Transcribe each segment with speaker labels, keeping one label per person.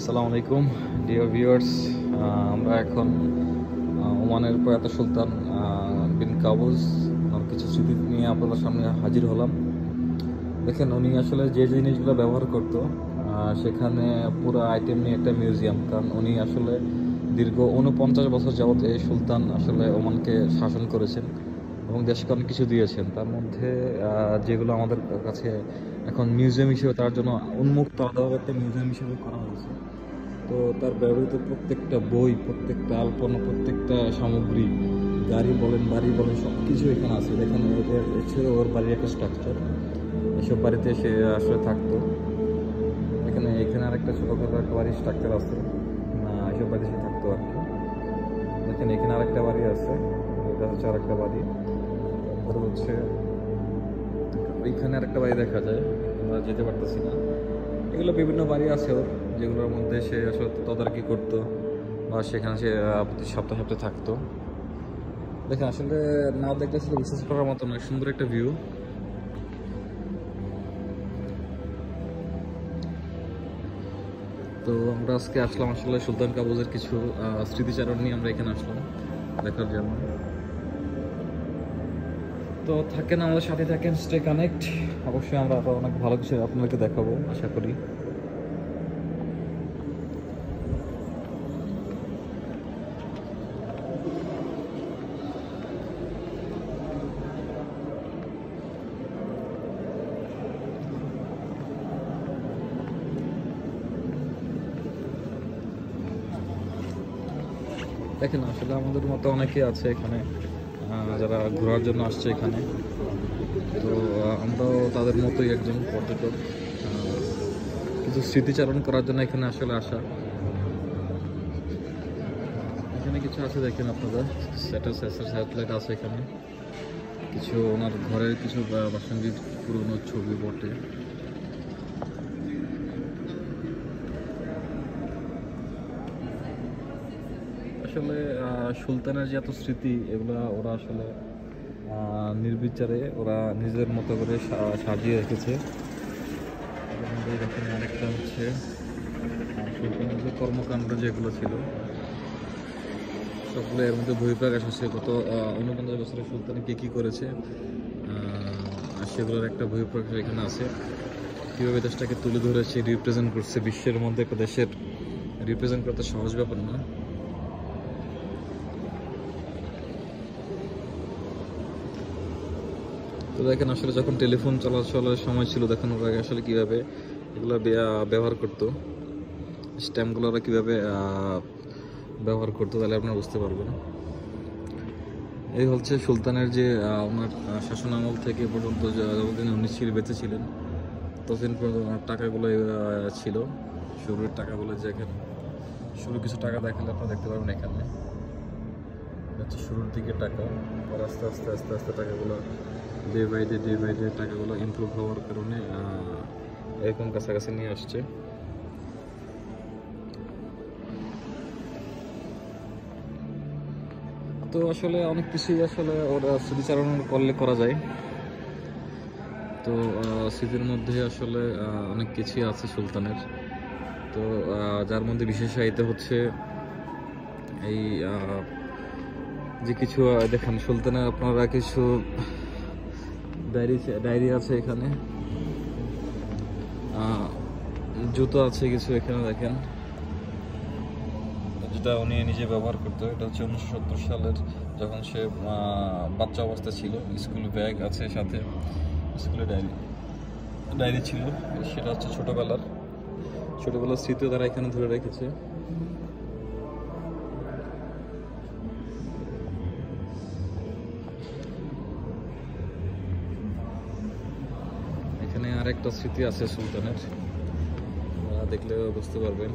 Speaker 1: আসসালামু আলাইকুম dear viewers. আমরা এখন ওমানের প্রয়াত সুলতান বিন কাবুস কিছু স্মৃতি নিয়ে আপনাদের সামনে হাজির হলাম। দেখেন, উনি আসলে যে জিনিসগুলো ব্যবহার করতো সেখানে পুরো আইটেম নিয়ে একটা মিউজিয়াম। কারণ উনি আসলে দীর্ঘ 49 বছর যাবৎ এই সুলতান আসলে ওমানকে শাসন করেছেন এবং দেশকে অনেক কিছু দিয়েছেন। তার মধ্যে যেগুলো আমাদের কাছে এখন মিউজিয়াম হিসেবে তার জন্য উন্মুক্ত আলাদাভাবে একটা মিউজিয়াম হিসেবে করা হয়েছে। তো তার ব্যবহৃত প্রত্যেকটা বই, প্রত্যেকটা আলপনা, প্রত্যেকটা সামগ্রী, গাড়ি বলেন, বাড়ি বলেন, সব কিছু এখানে আছে। দেখেন, ছিল ওর বাড়ির একটা স্ট্রাকচার। এসব বাড়িতে সে আসলে থাকতো। এখানে আরেকটা ছোটোখাটো একটা বাড়ির স্ট্রাকচার আছে, এসব বাড়িতে সে থাকতো আর কি। দেখেন, এখানে আরেকটা বাড়ি আছে, এটা হচ্ছে আরেকটা বাড়ি। তারপরে হচ্ছে ওইখানে আরেকটা বাড়ি দেখা যায়, আমরা যেতে পারতেছি না। এগুলো বিভিন্ন বাড়ি আছে ওর, যেগুলোর মধ্যে সে আসলে তদারকি করতো বা সেখানে সে প্রতি সপ্তাহে সপ্তাহে থাকতো। দেখেন, আসলে না দেখলে আসলে বিশ্বাস করার মতো নয়, সুন্দর একটা ভিউ। তো আমরা আজকে আসলাম আসলে সুলতান কাবুসের কিছু স্মৃতিচারণ নিয়ে আমরা এখানে আসলাম দেখার জন্য। তো থাকেন, আমাদের সাথে থাকেন, স্টে কানেক্ট। অবশ্যই আমরা আরো অনেক ভালো কিছু আপনাদেরকে দেখাবো আশা করি। দেখেন, আসলে আমাদের মতো অনেকে আছে এখানে যারা ঘোরার জন্য আসছে এখানে। তো আমরাও তাদের মতোই একজন পর্যটক, কিছু স্মৃতিচারণ করার জন্য এখানে আসলে আসা। এখানে কিছু আছে, দেখেন আপনারা, স্যাটেলাইট আছে এখানে, কিছু ওনার ঘরের কিছু প্রাসঙ্গিক পুরনো ছবি বটে। আসলে সুলতানের যে এত স্মৃতি, এগুলা ওরা আসলে নির্বিচারে ওরা নিজের মতো করে সাজিয়ে রেখেছে। দেখেন, আরেকটা হচ্ছে সুলতানের যে কর্মকাণ্ড যেগুলো ছিল সবগুলো এর মধ্যে বহিঃপ্রকাশ আছে। গত 49 বছরে সুলতান কি করেছে সেগুলোর একটা বহিঃপ্রকাশ এখানে আছে। কীভাবে দেশটাকে তুলে ধরেছে, রিপ্রেজেন্ট করছে বিশ্বের মধ্যে। একটা দেশের রিপ্রেজেন্ট করতে সহজ ব্যাপার না। তো দেখেন, আসলে যখন টেলিফোন চলাচলের সময় ছিল, দেখেন ওরা আসলে কীভাবে এগুলো ব্যবহার করতো, স্ট্যাম্পগুলো ওরা কীভাবে ব্যবহার করতো, তাহলে আপনারা বুঝতে পারবেন। এই হচ্ছে সুলতানের যে ওনার শাসনামল থেকে পর্যন্ত যতদিন উনি বেঁচে ছিলেন ততদিন পর্যন্ত ওনার টাকাগুলো ছিল। শুরুর টাকাগুলো, যে এখানে শুরু কিছু টাকা দেখালে আপনারা দেখতে পারবেন। এখানে হচ্ছে শুরুর দিকে টাকা, আর আস্তে আস্তে আস্তে আস্তে টাকাগুলো ডে বাই ডে টাকাগুলো ইমপ্রুভ হওয়ার কারণে এরকম কাছাকাছি নিয়ে আসছে। তো আসলে অনেক কিছুই আসলে ওরা স্মৃতিচারণ করলে করা যায়। তো স্মৃতির মধ্যে আসলে অনেক কিছুই আছে সুলতানের। তো যার মধ্যে বিশেষ চাইতে হচ্ছে এই যে কিছু দেখেন সুলতানের আপনারা কিছু ডায়েরি আছে এখানে, জুতো আছে কিছু এখানে দেখেন, যেটা উনি নিজে ব্যবহার করতো। এটা হচ্ছে 1970 সালের, যখন সে বাচ্চা অবস্থায় ছিল। স্কুল ব্যাগ আছে সাথে, স্কুলে ডায়েরি ছিল। সেটা হচ্ছে ছোটবেলার স্মৃতিও তারা এখানে ধরে রেখেছে। এখানে আরেকটা স্মৃতি আছে সুলতানের, দেখলে বুঝতে পারবেন।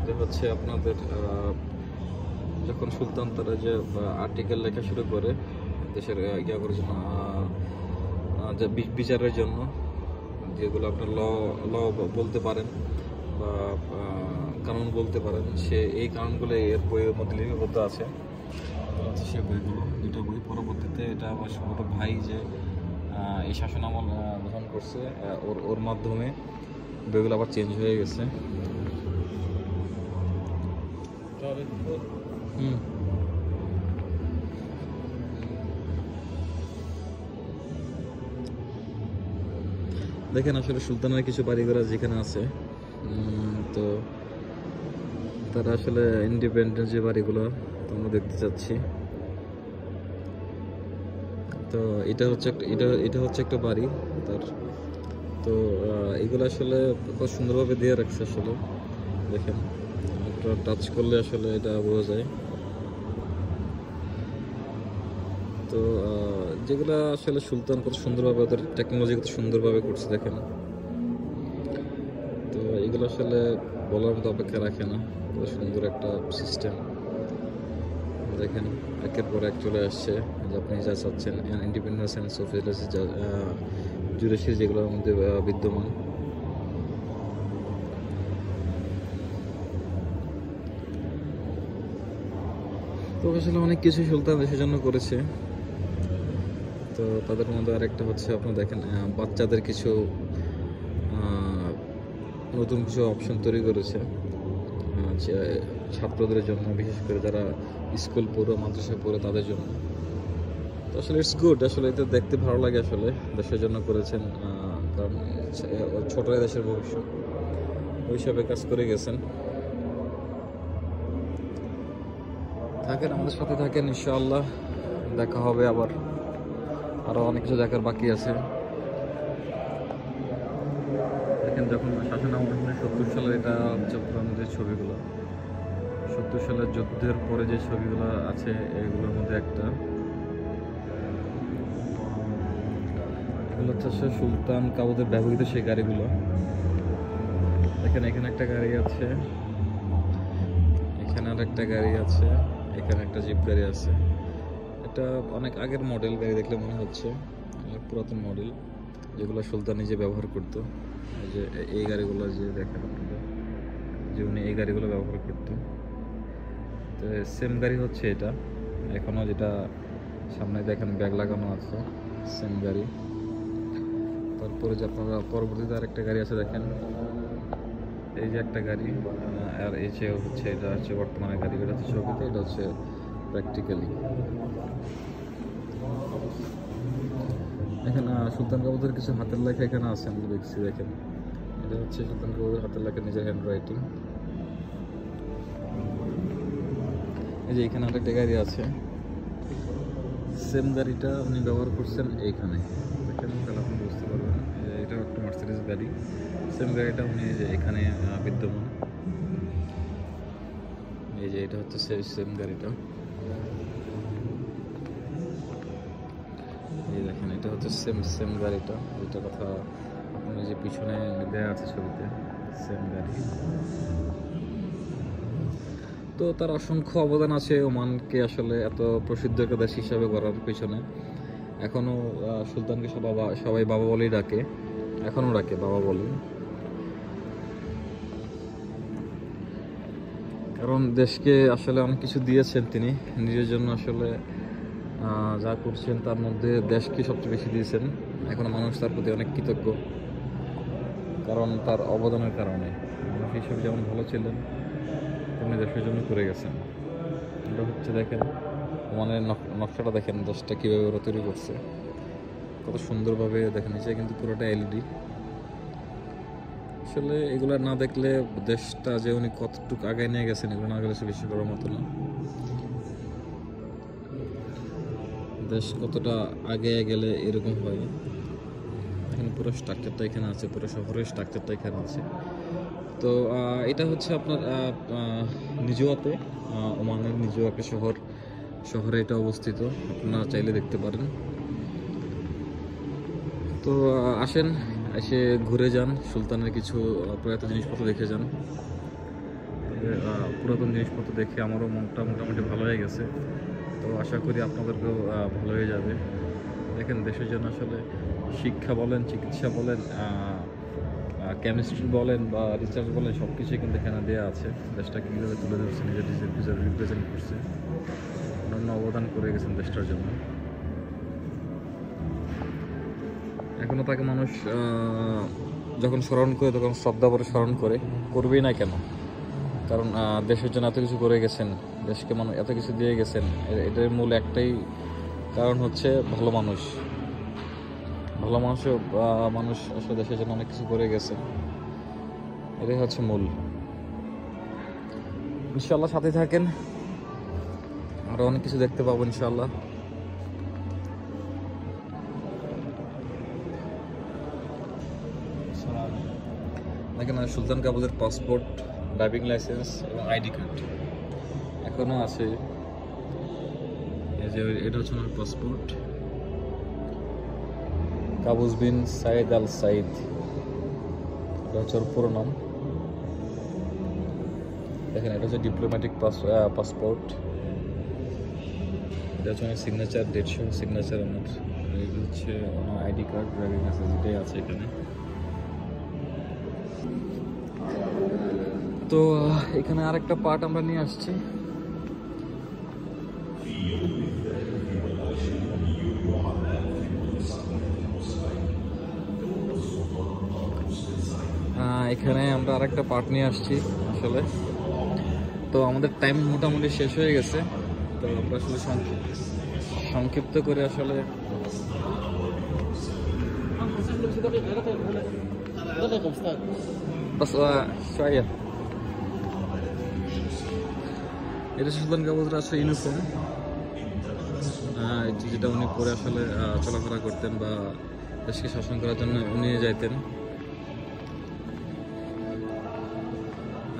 Speaker 1: যে হচ্ছে আপনাদের যখন সুলতান তারা যে আর্টিকেল লেখা শুরু করে দেশের করার জন্য, যে বিচারের জন্য, যেগুলো আপনার ল বলতে পারেন বা কানুন বলতে পারেন, সে এই কানুনগুলো এর বইয়ের মধ্যে লিপিবদ্ধ আছে। সে বইগুলো, দুটো বই। পরবর্তীতে এটা আমার ছোট ভাই যে এই শাসনামল গ্রহণ করছে, ওর মাধ্যমে বইগুলো আবার চেঞ্জ হয়ে গেছে। হুম, দেখেন আসলে সুলতানের কিছু বাড়িঘর যেখানে আছে, তো তারা আসলে ইন্ডিপেন্ডেন্ট যে বাড়িগুলো আমরা দেখতে চাচ্ছি। তো এটা হচ্ছে এটা হচ্ছে একটা বাড়ি তার। তো এগুলো আসলে খুব সুন্দরভাবে দিয়ে রাখছে আসলে, দেখেন একটা টাচ করলে আসলে এটা বোঝা যায়। তো যেগুলা আসলে সুলতান কত সুন্দরভাবে ওদের টেকনোলজি কত সুন্দরভাবে করছে দেখেন। তো এগুলো আসলে বলার মতো অপেক্ষা রাখে না, কত সুন্দর একটা সিস্টেম দেখেন। একের পর এক চলে আসছে যে আপনি যা চাচ্ছেন, ইন্ডিপেন্ডেন্স অ্যান্ড সোফিয়ালিটি জুরেশির যেগুলোর মধ্যে বিদ্যমান। তো আসলে অনেক কিছু সুলতান দেশের জন্য করেছে। তো তাদের মধ্যে আরেকটা হচ্ছে আপনার দেখেন বাচ্চাদের কিছু নতুন কিছু অপশন তৈরি করেছে ছাত্রদের জন্য, বিশেষ করে যারা স্কুল পড়ে মাদ্রাসায় পড়ে তাদের জন্য। তো আসলে ইটস গুড, আসলে এটা দেখতে ভালো লাগে আসলে দেশের জন্য করেছেন, কারণ ছোটরা দেশের ভবিষ্যৎ, ওই হিসাবে কাজ করে গেছেন। থাকেন আমাদের সাথে থাকেন, ইনশাআল্লাহ দেখা হবে আবার, আরো অনেক কিছু দেখার বাকি আছে। দেখেন যখন শাসন আমল 70 সালের, এটা হচ্ছে পুরানো যে ছবিগুলো 70 সালের যুদ্ধের পরে যে ছবিগুলো আছে এগুলোর মধ্যে একটা। এগুলো হচ্ছে সুলতান কাবুদের ব্যবহৃত সেই গাড়িগুলো। দেখেন এখানে একটা গাড়ি আছে, এখানে আর একটা গাড়ি আছে, এখানে একটা জিপ গাড়ি আছে। এটা অনেক আগের মডেল গাড়ি, দেখলে মনে হচ্ছে অনেক পুরাতন মডেল, যেগুলো সুলতান নিজে ব্যবহার করতো। এই যে এই গাড়িগুলো যে দেখেন আপনারা, যে উনি এই গাড়িগুলো ব্যবহার করতো। তো সেম গাড়ি হচ্ছে এটা এখনো, যেটা সামনে দেখেন ব্যাগ লাগানো আছে, সেম গাড়ি। তারপরে যে আপনারা পরবর্তীতে আরেকটা গাড়ি আছে দেখেন, এই যে একটা গাড়ি, আর এই যে হচ্ছে এটা হচ্ছে বর্তমানে গাড়ি, এটা হচ্ছে ছবিতে, এটা হচ্ছে প্র্যাকটিক্যালি। এখানে সুলতান কাবুদের কিছু হাতের লেখা এখানে আছে, আমরা দেখছি দেখেন, এটা হচ্ছে সুলতান কাবুদের হাতের লেখা, নিজের হ্যান্ড রাইটিং। এই যে এখানে আরেকটা গাড়ি আছে, সেম গাড়িটা উনি ব্যবহার করছেন এইখানে দেখেন, তাহলে আপনি বুঝতে পারবেন। এটা একটা মার্সিডিজ গাড়ি, সেম গাড়িটা উনি এখানে বিদ্যমান। এই যে এটা হচ্ছে সেম গাড়িটা, এই দেখেন এটা হচ্ছে সেম গাড়িটা, ওইটা কথা আপনি যে পিছনে দেওয়া আছে ছবিতে, সেম গাড়ি। তো তার অসংখ্য অবদান আছে ওমানকে আসলে এত প্রসিদ্ধ একটা দেশ হিসাবে গড়ার পিছনে। এখনও সুলতানকে সবাই বাবা বলেই ডাকে, এখনও ডাকে বাবা বলে, কারণ দেশকে আসলে অনেক কিছু দিয়েছেন তিনি নিজের জন্য। আসলে যা করছেন তার মধ্যে দেশকে সবচেয়ে বেশি দিয়েছেন। এখনো মানুষ তার প্রতি অনেক কৃতজ্ঞ, কারণ তার অবদানের কারণে মানুষ হিসেবে যেমন ভালো ছিলেন তেমনি দেশের জন্য করে গেছেন। এটা হচ্ছে দেখেন ওমানের নকশাটা, দেখেন দেশটা কীভাবে ওরা তৈরি করছে, কত সুন্দরভাবে দেখেন। নিচে কিন্তু পুরোটা এলইডি। আসলে এগুলো না দেখলে দেশটা যে উনি কতটুকু আগায় নিয়ে গেছেন, এগুলো না গেলে বেশি করার মতো না। দেশ কতটা আগে গেলে এরকম হয়। এখানে পুরো স্ট্রাকচারটা এখানে আছে, পুরো শহরের স্ট্রাকচারটা এখানে আছে। তো এটা হচ্ছে আপনার নিজুয়াতে, ওমানের নিজুয়া একটা শহরে এটা অবস্থিত, আপনারা চাইলে দেখতে পারেন। তো আসেন, এসে ঘুরে যান, সুলতানের কিছু প্রয়াত জিনিসপত্র দেখে যান। পুরাতন জিনিসপত্র দেখে আমারও মনটা মোটামুটি ভালো হয়ে গেছে। তো আশা করি আপনাদেরকেও ভালো হয়ে যাবে। দেখেন দেশের জন্য আসলে শিক্ষা বলেন, চিকিৎসা বলেন, কেমিস্ট্রি বলেন বা রিসার্চ বলেন, সব কিছুই কিন্তু এখানে দেওয়া আছে। দেশটাকে কীভাবে তুলে ধরছে, নিজের রিপ্রেজেন্ট করছে, অন্যান্য অবদান করে গেছেন দেশটার জন্য। এখনও তাকে মানুষ যখন স্মরণ করে তখন শ্রদ্ধা করে স্মরণ করবেই না কেন। কারণ দেশের জন্য এত কিছু করে গেছেন, দেশকে এত কিছু দিয়ে গেছেন। এটার মূল একটাই কারণ হচ্ছে ভালো মানুষ। ভালো মানুষ আসলে দেশের জন্য অনেক কিছু করে গেছে, এটাই হচ্ছে মূল। ইনশাল্লাহ সাথে থাকেন, আরো অনেক কিছু দেখতে পাবো ইনশাল্লাহ। দেখেন সুলতান কাবুজের পাসপোর্ট, ড্রাইভিং লাইসেন্স এবং আইডি কার্ড এখনো আছে। এই যে এটা হচ্ছে আমার পাসপোর্ট, কাবুজ বিন সাইদ আল সাইদ, এটা হচ্ছে ওর পুরো নাম। দেখেন এটা হচ্ছে ডিপ্লোম্যাটিক পাসপোর্ট, এটা হচ্ছে আমার সিগনেচার, ডেট সহ সিগনেচার আমার। এটা হচ্ছে আমার আইডি কার্ড, ড্রাইভিং লাইসেন্স, এটাই আছে এখানে। তো এখানে আরেকটা পার্ট আমরা নিয়ে আসছি। এখানে আমরা আরেকটা পার্ট নিয়ে আসছি আসলে। তো আমাদের টাইম মোটামুটি শেষ হয়ে গেছে, তো আমরা আসলে সংক্ষিপ্ত করে আসলে এটা সুলতান কাবুজের আসলে ইউনিফর্ম, যেটা উনি পরে আসলে চলাফেরা করতেন বা দেশকে শাসন করার জন্য নিয়ে যাইতেন।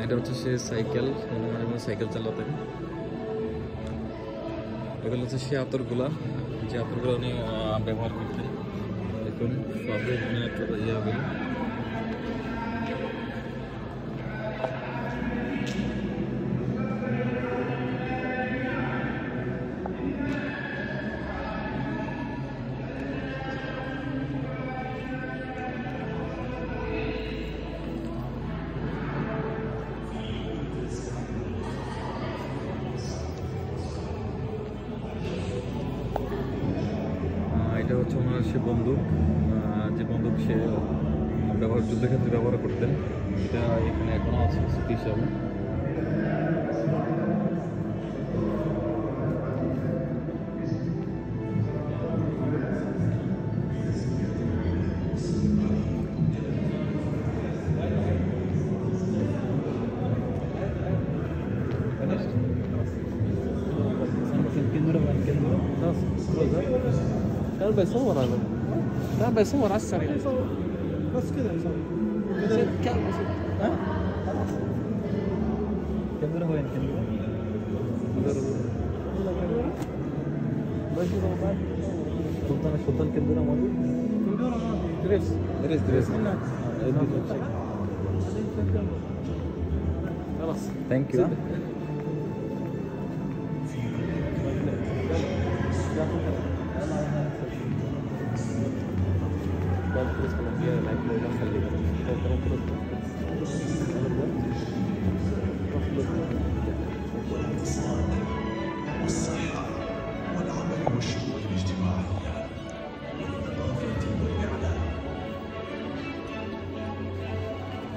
Speaker 1: এটা হচ্ছে সে সাইকেল, সাইকেল চালাতেন। এগুলো হচ্ছে সে আতরগুলা, যে আতরগুলো উনি ব্যবহার করতেন। দেখুন সবই ইয়ে হবে। এটা হচ্ছে ওনার সে বন্দুক, যে বন্দুক সে যুদ্ধের ক্ষেত্রে ব্যবহার করতেন। এটা এখানে এখনো আছে স্মৃতি হিসাবে।
Speaker 2: كان بيصور هذا، لا بيصور على السريع بس كذا يصور. ها؟ كاميرا وين كاميرا؟ سلطان كاميرا موجود؟ كاميرا ما في دريس خلاص
Speaker 1: thank you.
Speaker 2: terus kalau dia naik ke atas kali
Speaker 3: والصحة والعمل والشؤون الاجتماعية والثقافة والإعلام.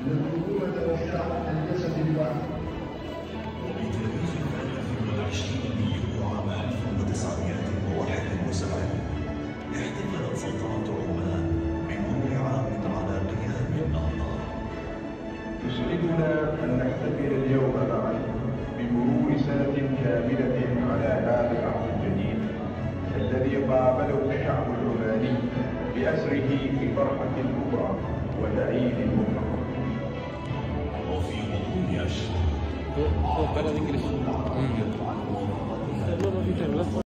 Speaker 3: الرجولة والشعب الجسد الواحد. وبتاريخ 23 يوليو عام 1971 احتفلت سلطنة عمان بمرور عام على قيام النهضة.
Speaker 4: يسعدنا أن نحتفل اليوم معا بمرور سنة كاملة على هذا العهد الجديد الذي قابله الشعب العماني بأسره بفرحة كبرى ونعيم مطلق.
Speaker 3: وفي غضون أشهر